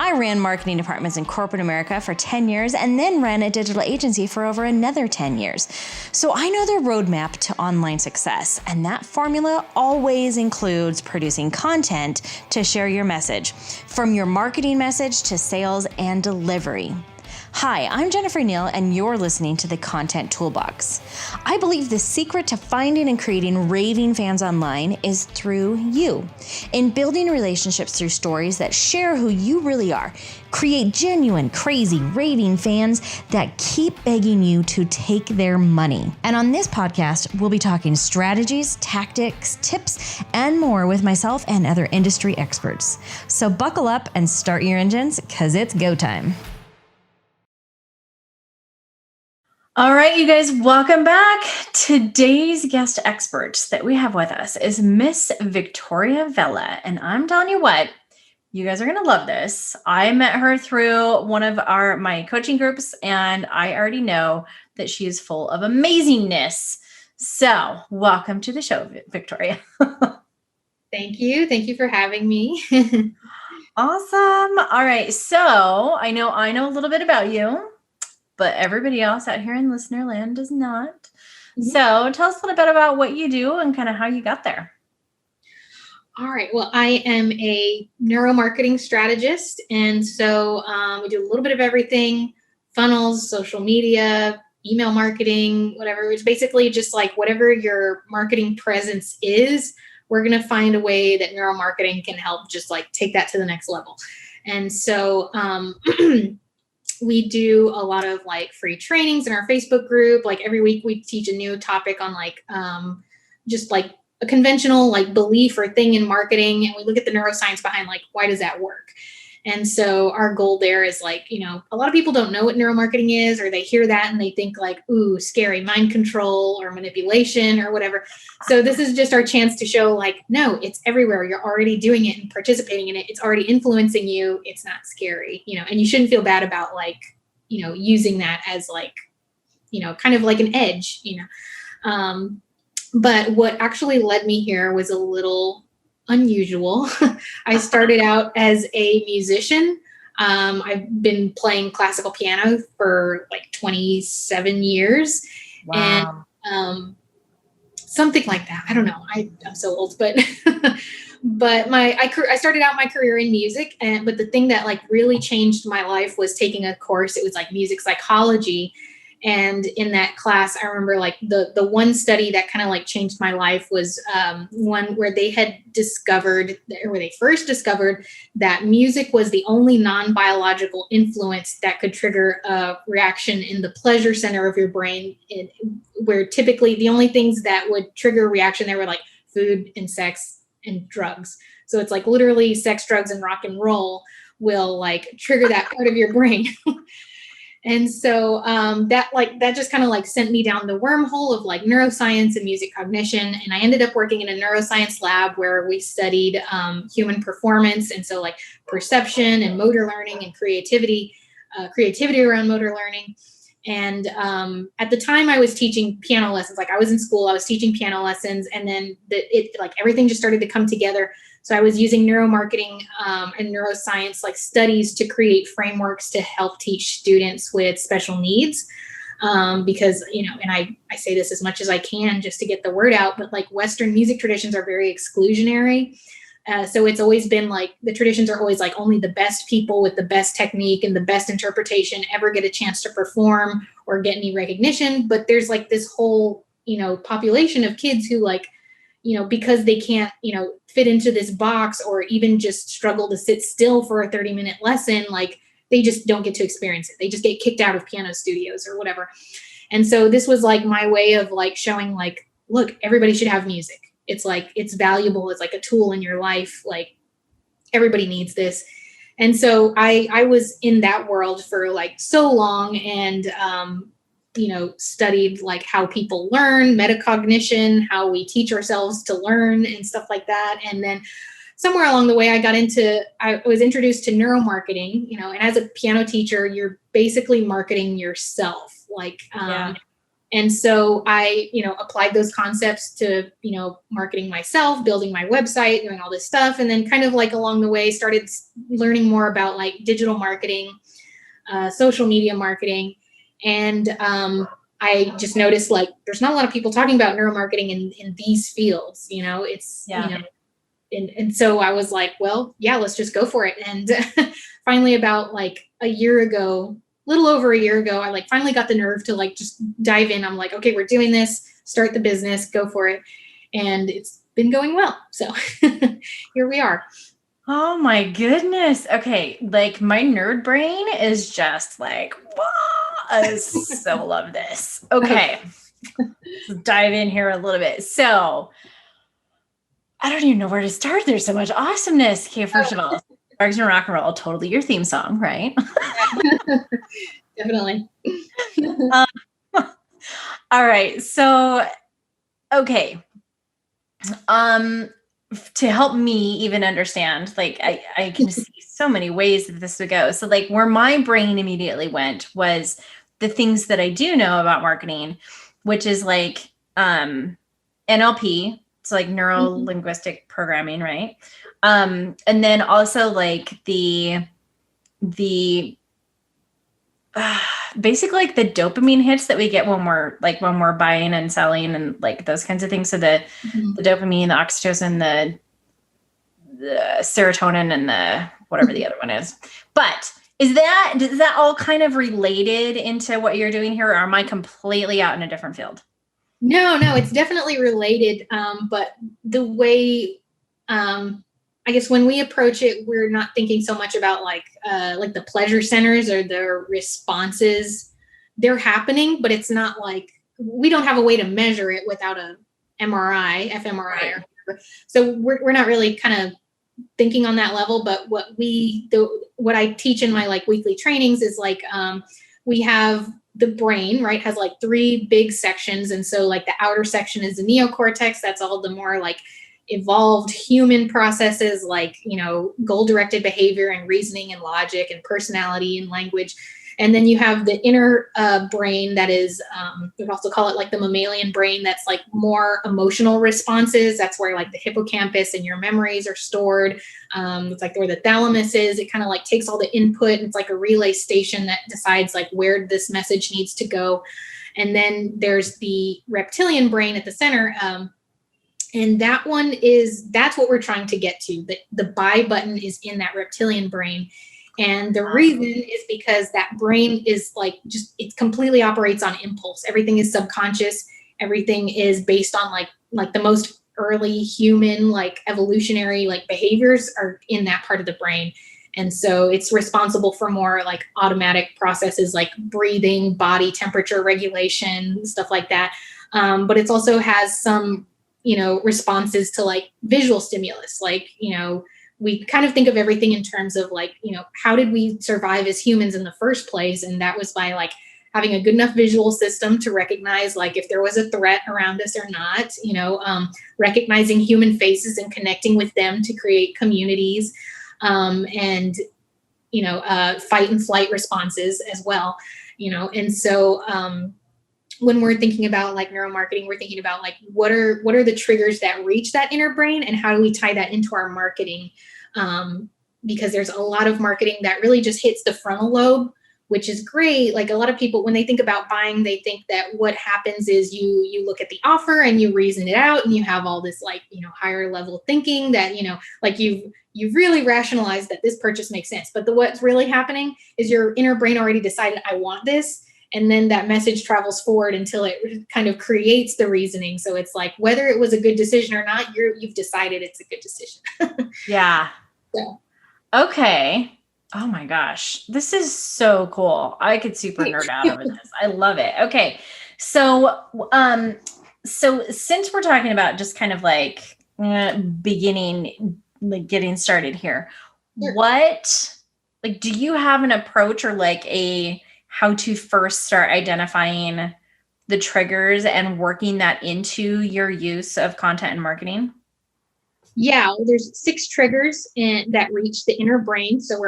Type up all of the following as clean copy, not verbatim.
I ran marketing departments in corporate America for 10 years and then ran a digital agency for over another 10 years. So I know the roadmap to online success, and that formula always includes producing content to share your message, from your marketing message to sales and delivery. Hi, I'm Jennifer Neal, and you're listening to the Content Toolbox. I believe the secret to finding and creating raving fans online is through you. In building relationships through stories that share who you really are, create genuine, crazy, raving fans that keep begging you to take their money. And on this podcast, we'll be talking strategies, tactics, tips, and more with myself and other industry experts. So buckle up and start your engines, because it's go time. All right, you guys, welcome back. Today's guest expert that we have with us is Miss Victoria Vela. And I'm telling you what, you guys are going to love this. I met her through one of my coaching groups, and I already know that she is full of amazingness. So welcome to the show, Victoria. Thank you. Thank you for having me. Awesome. All right. So I know a little bit about you, but everybody else out here in listener land does not. Mm-hmm. So tell us a little bit about what you do and kind of how you got there. All right. Well, I am a neuromarketing strategist. And so we do a little bit of everything: funnels, social media, email marketing, whatever. It's basically just like whatever your marketing presence is, we're going to find a way that neuromarketing can help just like take that to the next level. And so we do a lot of like free trainings in our Facebook group. Like every week we teach a new topic on like just like a conventional like belief or thing in marketing. And we look at the neuroscience behind like, why does that work? And so our goal there is like, you know, a lot of people don't know what neuromarketing is, or they hear that and they think like, ooh, scary, mind control or manipulation or whatever. So this is just our chance to show like, no, it's everywhere. You're already doing it and participating in it. It's already influencing you. It's not scary, you know, and you shouldn't feel bad about like, you know, using that as like, you know, kind of like an edge, you know. But what actually led me here was a little unusual. I started out as a musician. I've been playing classical piano for like 27 years. Wow. And something like that. I don't know. I'm so old, but but I started out my career in music, but the thing that like really changed my life was taking a course. It was like music psychology. And in that class, I remember like the one study that kind of like changed my life was one where they had first discovered that music was the only non-biological influence that could trigger a reaction in the pleasure center of your brain, where typically the only things that would trigger a reaction there were like food and sex and drugs. So it's like literally sex, drugs, and rock and roll will like trigger that part of your brain. And so that just kind of like sent me down the wormhole of like neuroscience and music cognition. And I ended up working in a neuroscience lab where we studied human performance. And so like perception and motor learning and creativity around motor learning. And at the time I was teaching piano lessons. Like I was in school, I was teaching piano lessons, and then like everything just started to come together. So I was using neuromarketing and neuroscience like studies to create frameworks to help teach students with special needs. Because, you know, and I say this as much as I can just to get the word out, but like Western music traditions are very exclusionary. So it's always been like the traditions are always like only the best people with the best technique and the best interpretation ever get a chance to perform or get any recognition. But there's like this whole, you know, population of kids who like, you know, because they can't, you know, fit into this box or even just struggle to sit still for a 30-minute lesson, like they just don't get to experience it. They just get kicked out of piano studios or whatever. And so this was like my way of like showing like, look, everybody should have music. It's like, it's valuable. It's like a tool in your life. Like everybody needs this. And so I was in that world for like so long, and you know, studied like how people learn, metacognition, how we teach ourselves to learn and stuff like that. And then somewhere along the way, I was introduced to neuromarketing, you know, and as a piano teacher, you're basically marketing yourself. Like, And so I, applied those concepts to, marketing myself, building my website, doing all this stuff. And then kind of like along the way, started learning more about like digital marketing, social media marketing. And I just noticed like there's not a lot of people talking about neuromarketing in these fields, and so I was like, well, yeah, let's just go for it. And finally, about like a year ago, little over a year ago, I like finally got the nerve to like just dive in. I'm like, okay, we're doing this, start the business, go for it. And it's been going well. So here we are. Oh my goodness. Okay. Like my nerd brain is just like, wow, I so love this. Okay. Let's dive in here a little bit. So I don't even know where to start. There's so much awesomeness. Okay. First of all, Sparks and Rock and Roll, totally your theme song, right? Definitely. All right. So, okay. To help me even understand, like I can see so many ways that this would go. So like where my brain immediately went was the things that I do know about marketing, which is like NLP. It's like neuro linguistic programming, right? And then also like the basically like the dopamine hits that we get when we're buying and selling and like those kinds of things. So the dopamine, the oxytocin, the serotonin, and the whatever the other one is. But is that all kind of related into what you're doing here, or am I completely out in a different field? No, it's definitely related. But the way, I guess when we approach it, we're not thinking so much about like the pleasure centers or their responses. They're happening, but it's not like we don't have a way to measure it without a MRI, fMRI, right. Or whatever. So we're not really kind of thinking on that level. But what I teach in my like weekly trainings is like we have the brain, right, has like 3 big sections. And so like the outer section is the neocortex. That's all the more like evolved human processes like, goal-directed behavior and reasoning and logic and personality and language. And then you have the inner brain that is, we also call it like the mammalian brain. That's like more emotional responses. That's where like the hippocampus and your memories are stored. It's like where the thalamus is. It kind of like takes all the input. It's like a relay station that decides like where this message needs to go. And then there's the reptilian brain at the center. And that's what we're trying to get to. The buy button is in that reptilian brain. And the reason is because that brain is like it completely operates on impulse. Everything is subconscious. Everything is based on like the most early human, like evolutionary, like behaviors are in that part of the brain. And so it's responsible for more like automatic processes like breathing, body temperature regulation, stuff like that. But it also has some, responses to like visual stimulus, like, we kind of think of everything in terms of like, how did we survive as humans in the first place? And that was by like having a good enough visual system to recognize like if there was a threat around us or not, recognizing human faces and connecting with them to create communities, and, fight and flight responses as well, and so, when we're thinking about like neuromarketing, we're thinking about like what are the triggers that reach that inner brain and how do we tie that into our marketing? Because there's a lot of marketing that really just hits the frontal lobe, which is great. Like a lot of people, when they think about buying, they think that what happens is you look at the offer and you reason it out and you have all this like, higher level thinking that, like you've really rationalized that this purchase makes sense. But what's really happening is your inner brain already decided, I want this. And then that message travels forward until it kind of creates the reasoning. So it's like, whether it was a good decision or not, you've decided it's a good decision. Yeah. So. Okay. Oh my gosh. This is so cool. I could super nerd out over this. I love it. Okay. So, since we're talking about just kind of like beginning, like getting started here, sure. Do you have an approach or like how to first start identifying the triggers and working that into your use of content and marketing? Yeah, well, there's 6 triggers that reach the inner brain. So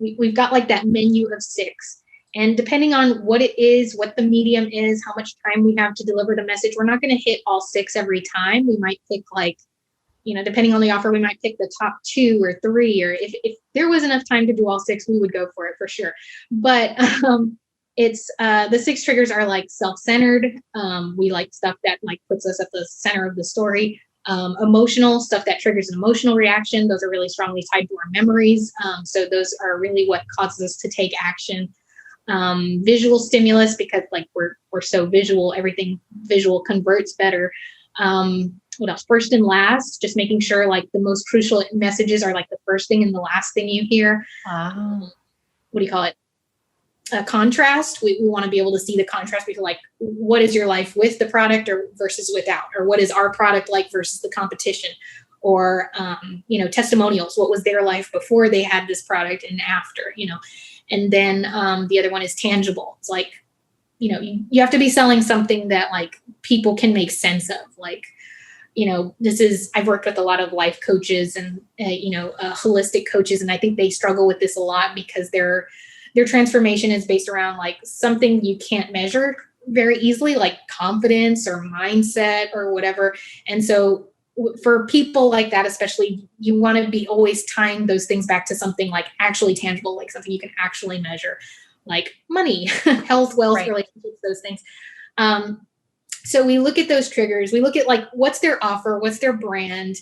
we've got like that menu of 6. And depending on what it is, what the medium is, how much time we have to deliver the message, we're not going to hit all 6 every time. We might pick like, depending on the offer, we might pick the top 2 or 3, or if there was enough time to do all 6, we would go for it for sure. But it's the 6 triggers are like self-centered. We like stuff that like puts us at the center of the story. Emotional stuff that triggers an emotional reaction. Those are really strongly tied to our memories. So those are really what causes us to take action. Visual stimulus, because like we're so visual, everything visual converts better. What else? First and last, just making sure like the most crucial messages are like the first thing and the last thing you hear. Wow. What do you call it? Contrast. We want to be able to see the contrast between like, what is your life with the product or versus without, or what is our product like versus the competition, or, testimonials. What was their life before they had this product and after, and then the other one is tangible. It's like, you have to be selling something that like people can make sense of. Like, I've worked with a lot of life coaches and, holistic coaches. And I think they struggle with this a lot because their transformation is based around like something you can't measure very easily, like confidence or mindset or whatever. And so for people like that, especially, you want to be always tying those things back to something like actually tangible, like something you can actually measure, like money, health, wealth, right. relationships, those things. So we look at those triggers. We look at like, what's their offer? What's their brand?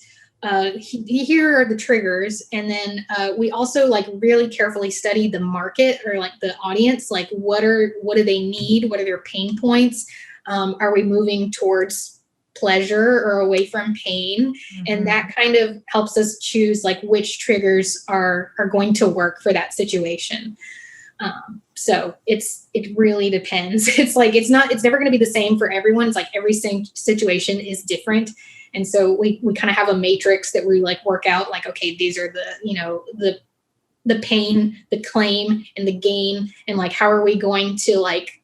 Here are the triggers. And then we also like really carefully study the market or like the audience. Like what do they need? What are their pain points? Are we moving towards pleasure or away from pain? Mm-hmm. And that kind of helps us choose like which triggers are going to work for that situation. So it really depends. It's like, it's never going to be the same for everyone. It's like every situation is different. And so we kind of have a matrix that we like work out like, okay, these are the pain, the claim, and the gain. And like, how are we going to like,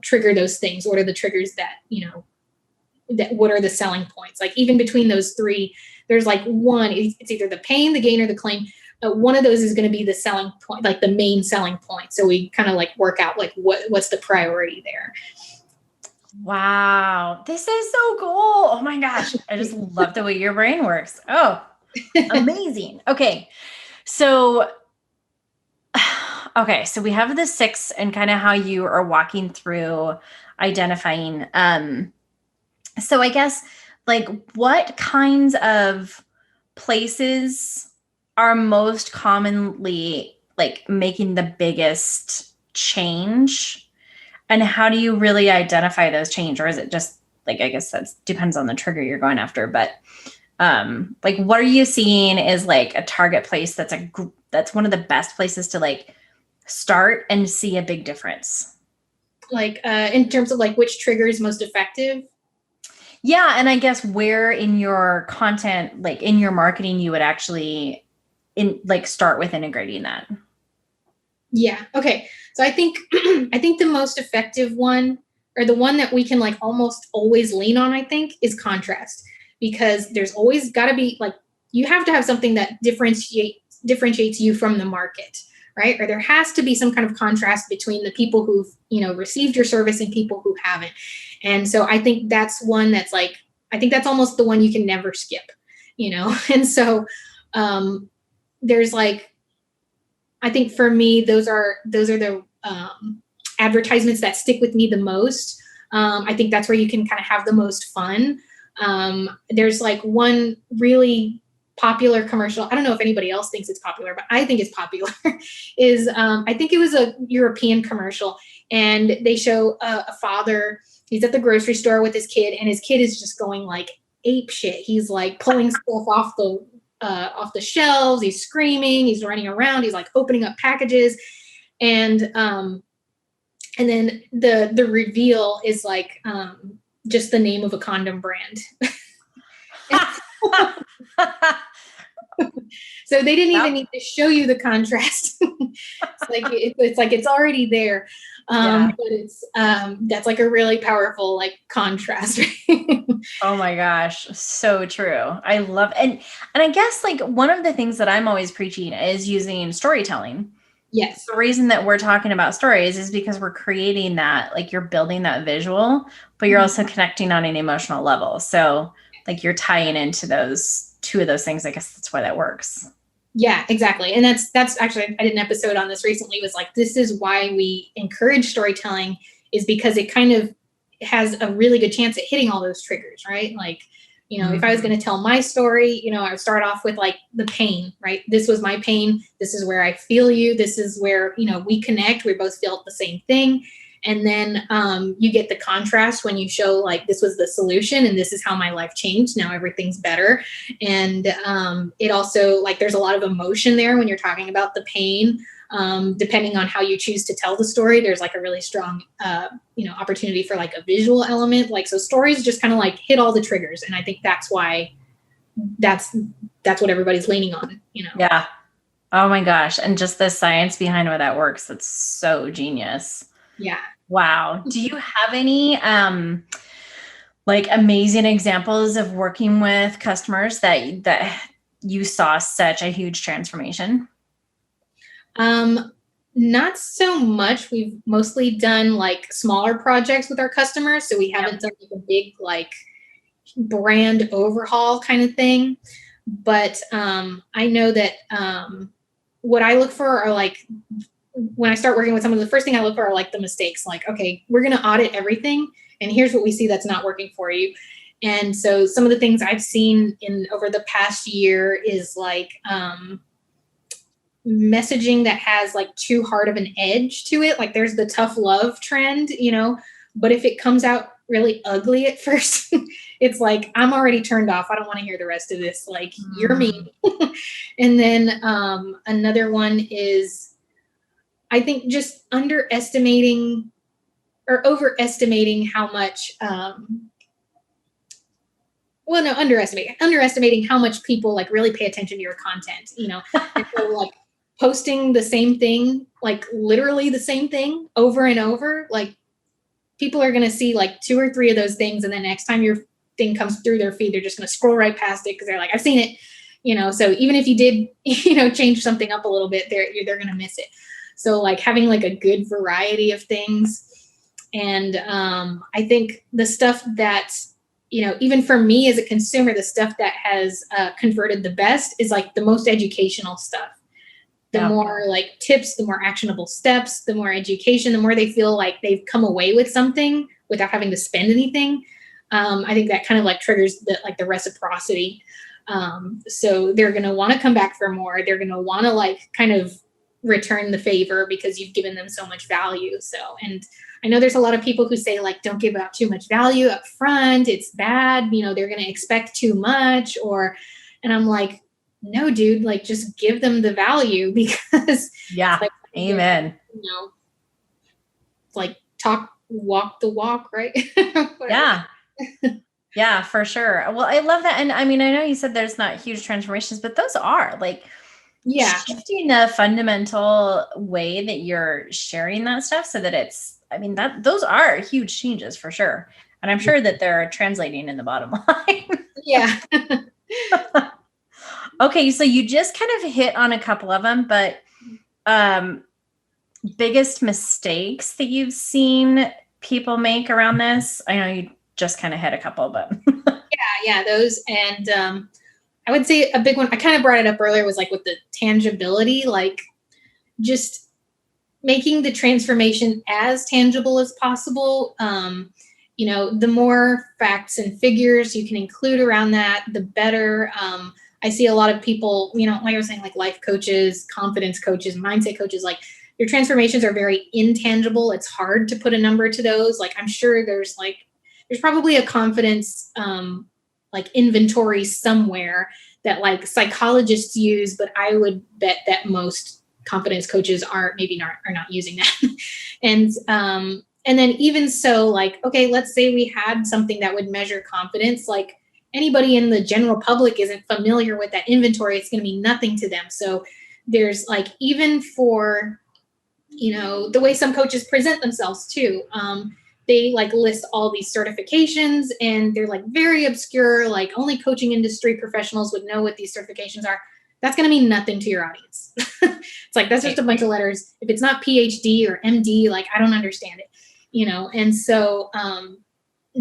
trigger those things? What are the triggers that, what are the selling points? Like even between those 3, there's like one, it's either the pain, the gain, or the claim. One of those is going to be the selling point, like the main selling point. So we kind of like work out like what's the priority there. Wow. This is so cool. Oh my gosh. I just love the way your brain works. Oh, amazing. Okay. So we have the 6 and kind of how you are walking through identifying. So I guess like what kinds of places are most commonly like making the biggest change, and how do you really identify those change? Or is it just like, I guess that depends on the trigger you're going after, but like what are you seeing is like a target place that's one of the best places to like start and see a big difference? Like in terms of like which trigger is most effective? Yeah. And I guess where in your content, like in your marketing, you would actually start with integrating that. Yeah. Okay. So I think the most effective one, or the one that we can like almost always lean on, I think, is contrast, because there's always got to be like, you have to have something that differentiates you from the market, right? Or there has to be some kind of contrast between the people who've, received your service and people who haven't. And so I think that's one that's like, I think that's almost the one you can never skip, And so, there's like, I think for me, those are the advertisements that stick with me the most. I think that's where you can kind of have the most fun. There's like one really popular commercial. I don't know if anybody else thinks it's popular, but I think it's popular. Is I think it was a European commercial, and they show a father. He's at the grocery store with his kid, and his kid is just going like ape shit. He's like pulling stuff off the shelves. He's screaming. He's running around. He's like opening up packages, and then the reveal is like just the name of a condom brand. So they didn't even need to show you the contrast. It's already there. But it's that's like a really powerful like contrast. Oh my gosh, so true. I love and I guess like one of the things that I'm always preaching is using storytelling Yes. The reason that we're talking about stories is because we're creating that, like you're building that visual, but you're also connecting on an emotional level. So like you're tying into those two of those things. I guess that's why that works. Yeah, exactly. And that's actually, I did an episode on this recently, was like, this is why we encourage storytelling, is because it kind of has a really good chance at hitting all those triggers, right? Like, you know, if I was going to tell my story, you know, I would start off with like the pain, right? This was my pain. This is where I feel you. This is where, you know, we connect. We both feel the same thing. And then you get the contrast when you show like, this was the solution and this is how my life changed. Now everything's better. And it also, like, there's a lot of emotion there when you're talking about the pain. Depending on how you choose to tell the story, there's like a really strong, you know, opportunity for like a visual element. Like, so stories just kind of like hit all the triggers. And I think that's why that's what everybody's leaning on, you know? Yeah. Oh my gosh. And just the science behind why that works. That's so genius. Yeah. Wow. Do you have any, like amazing examples of working with customers that you saw such a huge transformation? Not so much. We've mostly done like smaller projects with our customers. So we haven't done like a big, like, brand overhaul kind of thing. But, I know that, what I look for are like, when I start working with someone, the first thing I look for are like the mistakes. Like, okay, we're going to audit everything, and here's what we see that's not working for you. And so some of the things I've seen in over the past year is like, messaging that has like too hard of an edge to it. Like, there's the tough love trend, you know, but if it comes out really ugly at first, it's like, I'm already turned off. I don't want to hear the rest of this. Like, you're mean. And then another one is, I think, just underestimating or overestimating how much, underestimating how much people like really pay attention to your content, you know? And so like posting the same thing, like literally the same thing over and over, like people are going to see like 2 or 3 of those things. And then next time your thing comes through their feed, they're just going to scroll right past it because they're like, I've seen it, you know? So even if you did, you know, change something up a little bit, they're going to miss it. So like having like a good variety of things. And I think the stuff that, you know, even for me as a consumer, the stuff that has converted the best is like the most educational stuff. The more like tips, the more actionable steps, the more education, the more they feel like they've come away with something without having to spend anything. I think that kind of like triggers the reciprocity. So they're going to want to come back for more. They're going to want to like kind of return the favor because you've given them so much value. So, and I know there's a lot of people who say like, don't give out too much value up front. It's bad. You know, they're going to expect too much and I'm like, no, dude, like just give them the value because like, amen. You know, like walk the walk, right? Yeah. Yeah, for sure. Well, I love that. And I mean, I know you said there's not huge transformations, but those are like, shifting the fundamental way that you're sharing that stuff so that it's, I mean, those are huge changes for sure. And I'm sure that they're translating in the bottom line. Yeah. Okay. So you just kind of hit on a couple of them, but biggest mistakes that you've seen people make around this? I know you just kind of hit a couple, but. Yeah, those. And, I would say a big one, I kind of brought it up earlier, was like with the tangibility, like just making the transformation as tangible as possible. You know, the more facts and figures you can include around that, the better. I see a lot of people, you know, like I was saying, like life coaches, confidence coaches, mindset coaches, like your transformations are very intangible. It's hard to put a number to those. Like, I'm sure there's probably a confidence, like inventory somewhere that like psychologists use, but I would bet that most confidence coaches are not using that. And then even so, like, okay, let's say we had something that would measure confidence, like anybody in the general public isn't familiar with that inventory. It's going to mean nothing to them. So there's like, even for, you know, the way some coaches present themselves too, they like list all these certifications and they're like very obscure, like only coaching industry professionals would know what these certifications are. that's going to mean nothing to your audience. It's like, that's just a bunch of letters. If it's not PhD or MD, like, I don't understand it, you know? And so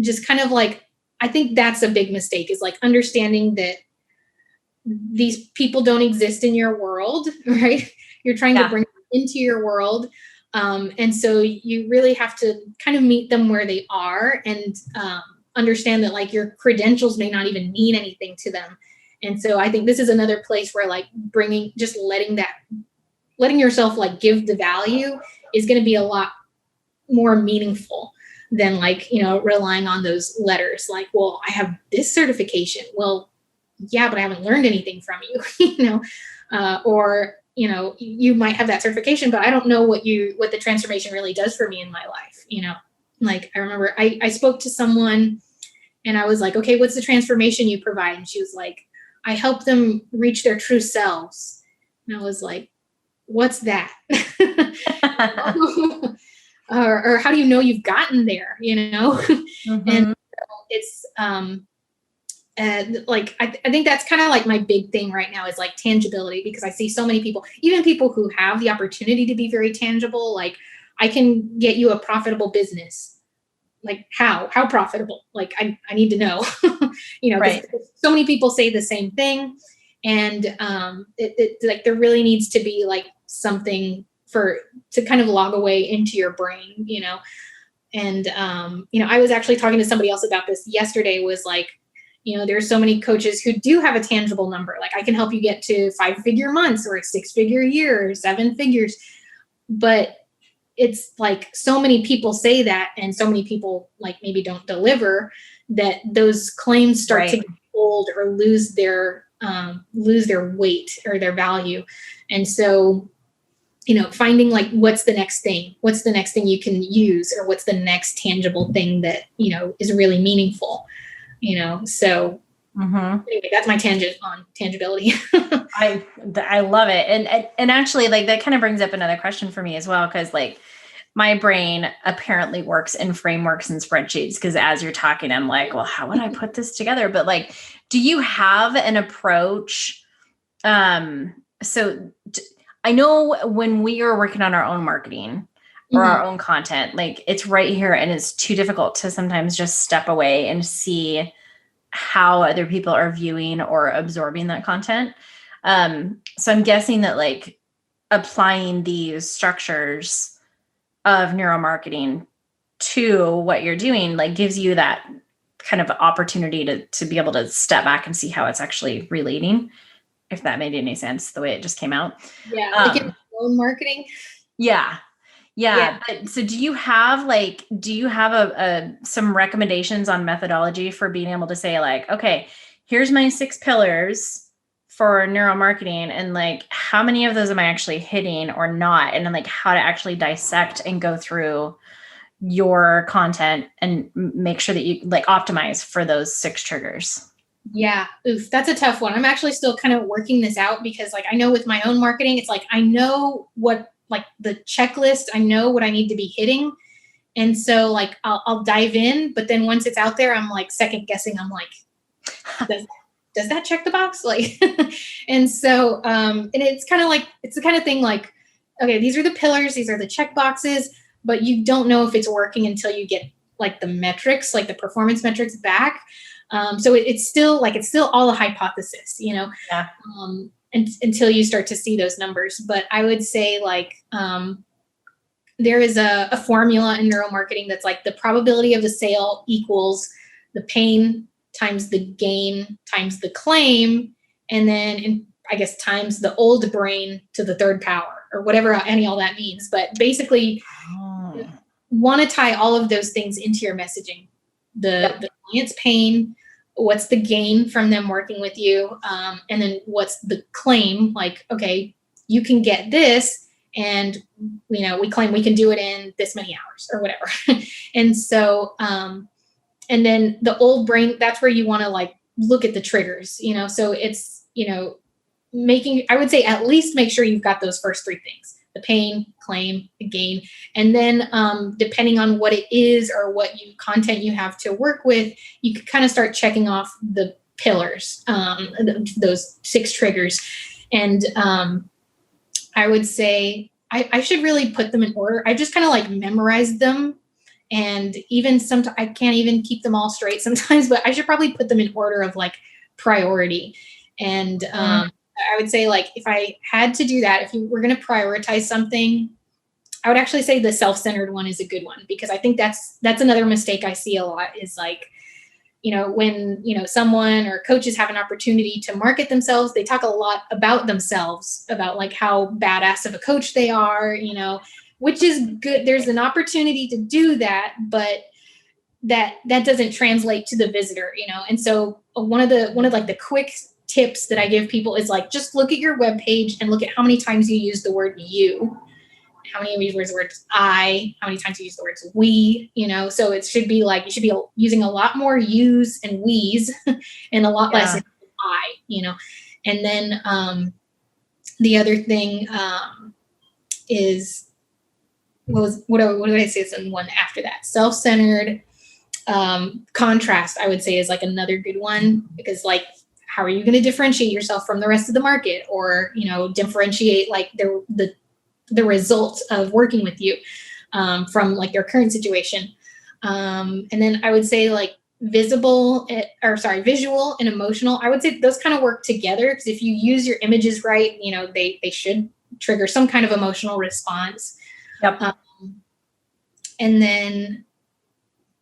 just kind of like, I think that's a big mistake, is like understanding that these people don't exist in your world, right? You're trying to bring them into your world. And so you really have to kind of meet them where they are, and understand that like your credentials may not even mean anything to them. And so I think this is another place where like letting yourself like give the value is going to be a lot more meaningful than like, you know, relying on those letters. Like, well, I have this certification. Well, yeah, but I haven't learned anything from you, you know, or, you know, you might have that certification, but I don't know what the transformation really does for me in my life. You know, like I remember I spoke to someone and I was like, okay, what's the transformation you provide? And she was like, I help them reach their true selves. And I was like, what's that? or how do you know you've gotten there? You know? Mm-hmm. And so it's, like, I think that's kind of like my big thing right now is like tangibility, because I see so many people, even people who have the opportunity to be very tangible, like I can get you a profitable business. Like how profitable? Like I need to know, you know, right. So many people say the same thing. And it like there really needs to be like something to kind of log away into your brain, you know? And, you know, I was actually talking to somebody else about this yesterday, was like, you know, there's so many coaches who do have a tangible number. Like I can help you get to 5-figure months or a 6-figure year or 7 figures. But it's like so many people say that, and so many people like maybe don't deliver, that those claims start to get old or lose their weight or their value. And so, you know, finding like, what's the next thing you can use, or what's the next tangible thing that, you know, is really meaningful, you know? So anyway, that's my tangent on tangibility. I love it. And actually like that kind of brings up another question for me as well. Cause like my brain apparently works in frameworks and spreadsheets. Cause as you're talking, I'm like, well, how would I put this together? But like, do you have an approach? So I know when we are working on our own marketing or our own content, like it's right here, and it's too difficult to sometimes just step away and see how other people are viewing or absorbing that content. So I'm guessing that like applying these structures of neuromarketing to what you're doing, like gives you that kind of opportunity to be able to step back and see how it's actually relating. If that made any sense, the way it just came out. Yeah. Like in own marketing. Yeah. But so do you have some recommendations on methodology for being able to say like, okay, here's my 6 pillars for neuromarketing, and like, how many of those am I actually hitting or not? And then like how to actually dissect and go through your content and make sure that you like optimize for those 6 triggers. Yeah. Oof, that's a tough one. I'm actually still kind of working this out, because like, I know with my own marketing, it's like, I know what, like the checklist, I know what I need to be hitting. And so like, I'll dive in, but then once it's out there, I'm like second guessing. I'm like, does that check the box? Like, and so, and it's kind of like, it's the kind of thing like, okay, these are the pillars, these are the check boxes, but you don't know if it's working until you get like the metrics, like the performance metrics back. So it's still all a hypothesis, you know, until you start to see those numbers. But I would say like, there is a formula in neuromarketing that's like the probability of the sale equals the pain times the gain times the claim. And then I guess times the old brain to the third power, or whatever all that means. But basically want to tie all of those things into your messaging. The client's pain, what's the gain from them working with you? And then what's the claim? Like, okay, you can get this, and you know, we claim we can do it in this many hours or whatever. And so, and then the old brain, that's where you want to like look at the triggers, you know? So it's, you know, I would say at least make sure you've got those first 3 things: the pain, claim, the gain. And then depending on what it is or what content you have to work with, you can kind of start checking off the pillars, those 6 triggers. And I would say I should really put them in order. I just kind of like memorized them. And even sometimes I can't even keep them all straight sometimes, but I should probably put them in order of like priority. And I would say, like, if I had to do that, if you were going to prioritize something, I would actually say the self-centered one is a good one, because I think that's another mistake I see a lot is like, when, someone or coaches have an opportunity to market themselves, they talk a lot about themselves, about like how badass of a coach they are, which is good. There's an opportunity to do that, but that doesn't translate to the visitor, And so one of the quick tips that I give people is like, just look at your webpage and look at how many times you use the word you, how many of you use the words I, how many times you use the words we, so it should be like, you should be using a lot more yous and we's and a lot less I, and then the other thing is, what did I say is the one after that? Self-centered, contrast, I would say, is like another good one, because like, how are you going to differentiate yourself from the rest of the market, or, differentiate like the results of working with you from like your current situation. And then I would say like visual and emotional. I would say those kind of work together, because if you use your images right, they should trigger some kind of emotional response. Yep. And then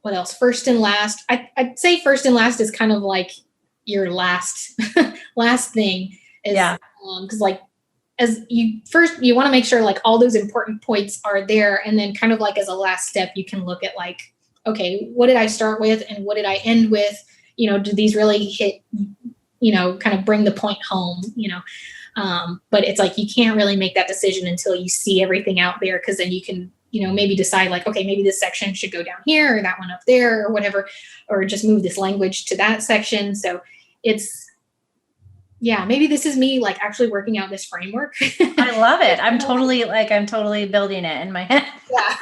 what else? First and last. I'd say first and last is kind of like your last thing. Because like, as you want to make sure like all those important points are there. And then kind of like as a last step, you can look at like, okay, what did I start with and what did I end with? Do these really hit, kind of bring the point home, but it's like, you can't really make that decision until you see everything out there. Cause then you can, maybe decide like, okay, maybe this section should go down here or that one up there or whatever, or just move this language to that section. So maybe this is me like actually working out this framework. I love it. I'm totally building it in my head. Yeah.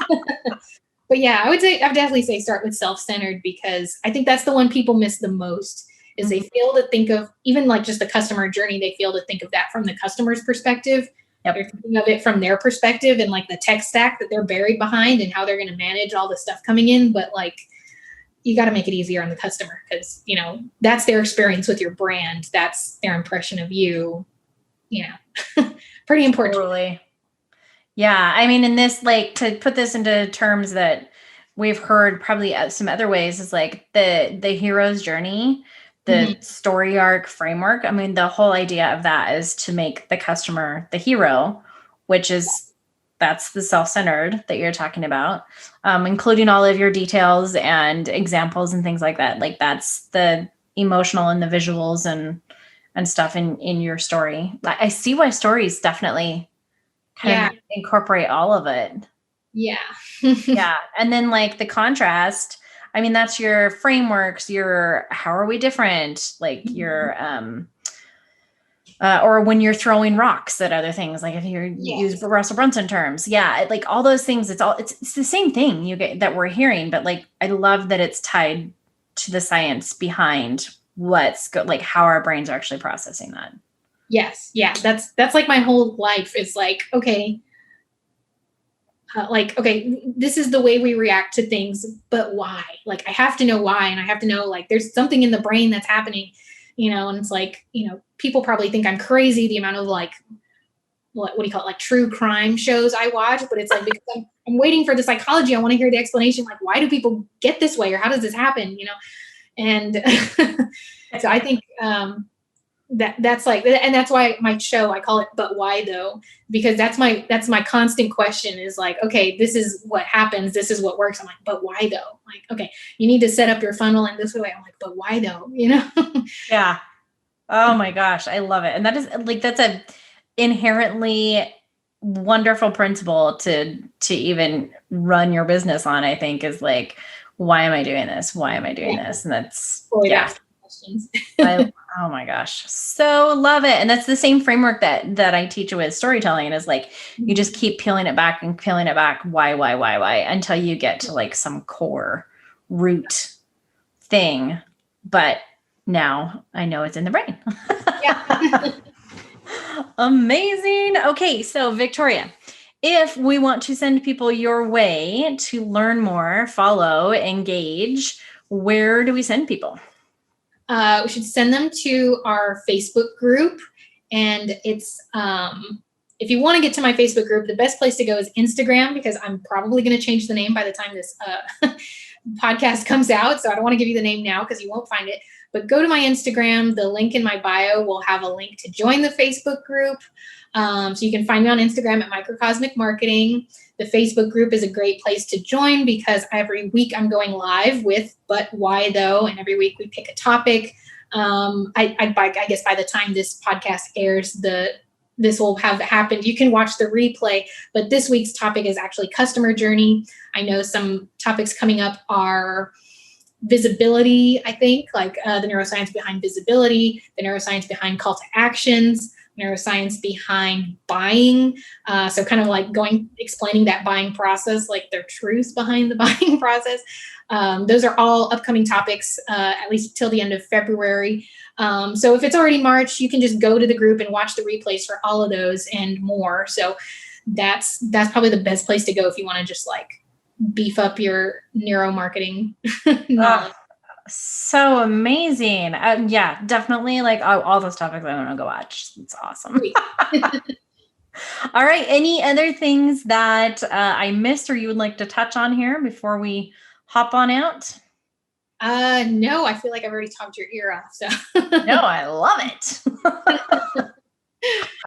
But yeah, I would definitely say start with self-centered, because I think that's the one people miss the most, is they fail to think of even like just the customer journey. They fail to think of that from the customer's perspective. Yep. They're thinking of it from their perspective and like the tech stack that they're buried behind and how they're going to manage all the stuff coming in. But like, you got to make it easier on the customer, because, that's their experience with your brand. That's their impression of you, pretty important. Totally. Yeah. I mean, in this, like, to put this into terms that we've heard probably some other ways, is like the hero's journey, the story arc framework. I mean, the whole idea of that is to make the customer the hero, which is, that's the self-centered that you're talking about, including all of your details and examples and things like that. Like, that's the emotional and the visuals and stuff in your story. I see why stories definitely kind of incorporate all of it. Yeah. Yeah. And then like the contrast, I mean, that's your frameworks, your, how are we different? Like your, or when you're throwing rocks at other things, like if you use Russell Brunson terms, like all those things, it's the same thing that we're hearing, but like, I love that it's tied to the science behind like how our brains are actually processing that. Yes. Yeah. That's like my whole life is like, okay, this is the way we react to things, but why? Like, I have to know why. And I have to know, like, there's something in the brain that's happening, and it's like, people probably think I'm crazy, the amount of like, what do you call it? Like true crime shows I watch, but it's like, because I'm waiting for the psychology. I want to hear the explanation. Like, why do people get this way? Or how does this happen? And so I think, that's like, and that's why my show, I call it, But Why Though? Because that's my constant question is like, okay, this is what happens. This is what works. I'm like, but why though? Like, okay, you need to set up your funnel in this way. I'm like, but why though? Yeah. Oh my gosh. I love it. And that is like, that's a inherently wonderful principle to even run your business on, I think, is like, why am I doing this? Why am I doing this? And that's, oh my gosh. So love it. And that's the same framework that I teach with storytelling, is like, you just keep peeling it back and peeling it back. Why, until you get to like some core root thing. But now I know it's in the brain. Yeah. Amazing. Okay, so Victoria, if we want to send people your way to learn more, follow, engage, where do we send people? We should send them to our Facebook group. And it's, if you want to get to my Facebook group, the best place to go is Instagram, because I'm probably going to change the name by the time this podcast comes out. So I don't want to give you the name now because you won't find it. But go to my Instagram. The link in my bio will have a link to join the Facebook group. So you can find me on Instagram at Microcosmic Marketing. The Facebook group is a great place to join because every week I'm going live with But Why Though? And every week we pick a topic. I guess by the time this podcast airs, this will have happened. You can watch the replay, but this week's topic is actually customer journey. I know some topics coming up are visibility, I think, like the neuroscience behind visibility, the neuroscience behind call to actions, neuroscience behind buying. So kind of like explaining that buying process, like their truths behind the buying process. Those are all upcoming topics, at least till the end of February. So if it's already March, you can just go to the group and watch the replays for all of those and more. So that's probably the best place to go if you want to just like beef up your neuromarketing knowledge. So amazing. Yeah, definitely. Like all those topics I want to go watch. It's awesome. All right. Any other things that I missed or you would like to touch on here before we hop on out? No, I feel like I've already talked your ear off. So no, I love it.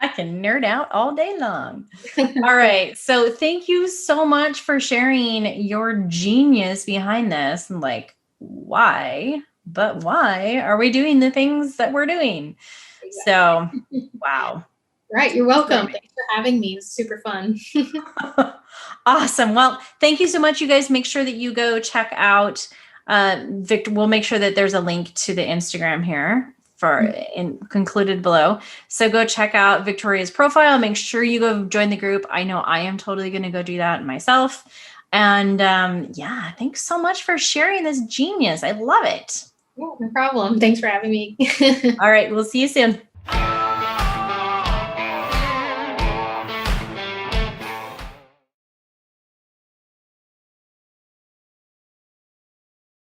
I can nerd out all day long. All right. So thank you so much for sharing your genius behind this and like, why are we doing the things that we're doing? Exactly. So, wow. Right. You're welcome. Thanks for having me. It was super fun. Awesome. Well, thank you so much. You guys make sure that you go check out Victor. We'll make sure that there's a link to the Instagram here concluded below. So go check out Victoria's profile. Make sure you go join the group. I know I am totally going to go do that myself. And yeah, thanks so much for sharing this genius. I love it. Yeah, no problem. Thanks for having me. All right. We'll see you soon.